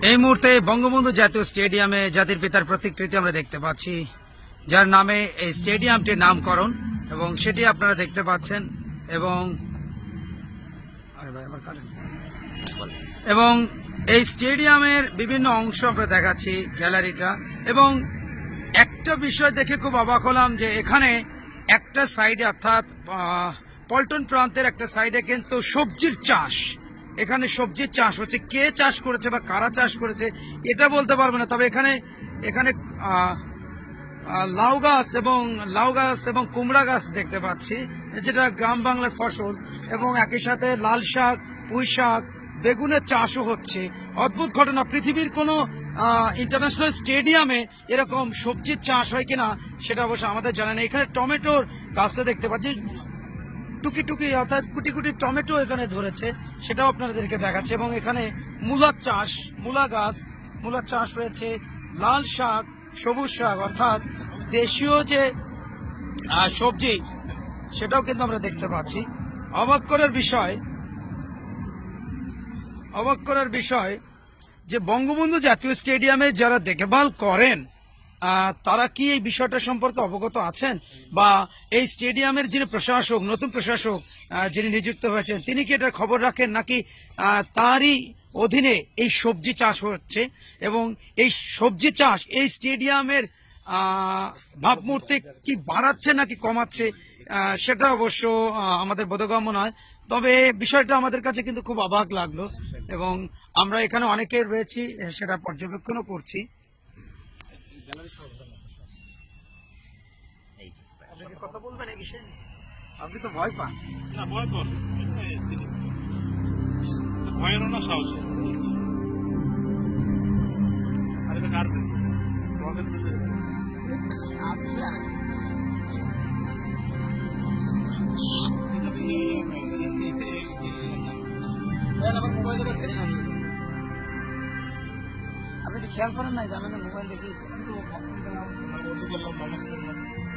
এই মুহূর্তে বঙ্গবন্ধু জাতীয় স্টেডিয়ামে জাতির পিতার প্রতিকৃতি আমরা দেখতে পাচ্ছি, যার নামে এই স্টেডিয়ামটির নামকরণ, এবং সেটি আপনারা দেখতে পাচ্ছেন। এবং এই স্টেডিয়ামের বিভিন্ন অংশ আমরা দেখাচ্ছি, গ্যালারিটা। এবং একটা বিষয় দেখে খুব অবাক হলাম যে এখানে একটা সাইডে, অর্থাৎ পল্টন প্রান্তের একটা সাইডে কিন্তু সবজির চাষ, এখানে সবজির চাষ হচ্ছে। কে চাষ করেছে বা কারা চাষ করেছে এটা বলতে পারবো না, তবে এখানে এখানে লাউ গাছ এবং কুমড়া গাছ দেখতে পাচ্ছি, যেটা গ্রাম বাংলার ফসল। এবং একই সাথে লাল শাক, পুঁই শাক, বেগুনের চাষও হচ্ছে। অদ্ভুত ঘটনা, পৃথিবীর কোনো ইন্টারন্যাশনাল স্টেডিয়ামে এরকম সবজির চাষ হয় কিনা সেটা অবশ্য আমাদের জানা নেই। এখানে টমেটোর গাছটা দেখতে পাচ্ছি, টুকি টুকি অর্থাৎ কুটি কুটি টমেটো এখানে ধরেছে, সেটাও আপনাদেরকে দেখাচ্ছে। এবং এখানে মূলার চাষ, মূলার চাষ রয়েছে। লাল শাক, সবুজ শাক, অর্থাৎ দেশীয় যে সবজি, সেটাও কিন্তু আমরা দেখতে পাচ্ছি। অবাক করার বিষয় যে বঙ্গবন্ধু জাতীয় স্টেডিয়ামে যারা দেখভাল করেন তারা কি এই বিষয়টা সম্পর্কে অবগত আছেন, বা এই স্টেডিয়ামের যিনি প্রশাসক, নতুন প্রশাসক যিনি নিযুক্ত হয়েছেন, তিনি কি এটার খবর রাখেন, নাকি তারই অধীনে এই সবজি চাষ হচ্ছে? এবং এই সবজি চাষ এই স্টেডিয়ামের ভাবমূর্তি কি বাড়াচ্ছে নাকি কমাচ্ছে, সেটা অবশ্য আমাদের বোধগম্য নয়। তবে বিষয়টা আমাদের কাছে কিন্তু খুব অবাক লাগলো, এবং আমরা এখানে অনেকে রয়েছি, সেটা পর্যবেক্ষণও করছি। কথা বলবেন, আপনি তো ভয় পান না? ভয় পান ভয়েরও না, সাহস। আপনি খেয়াল করেন নাই, জানেন মোবাইল দেখি নমস্কার।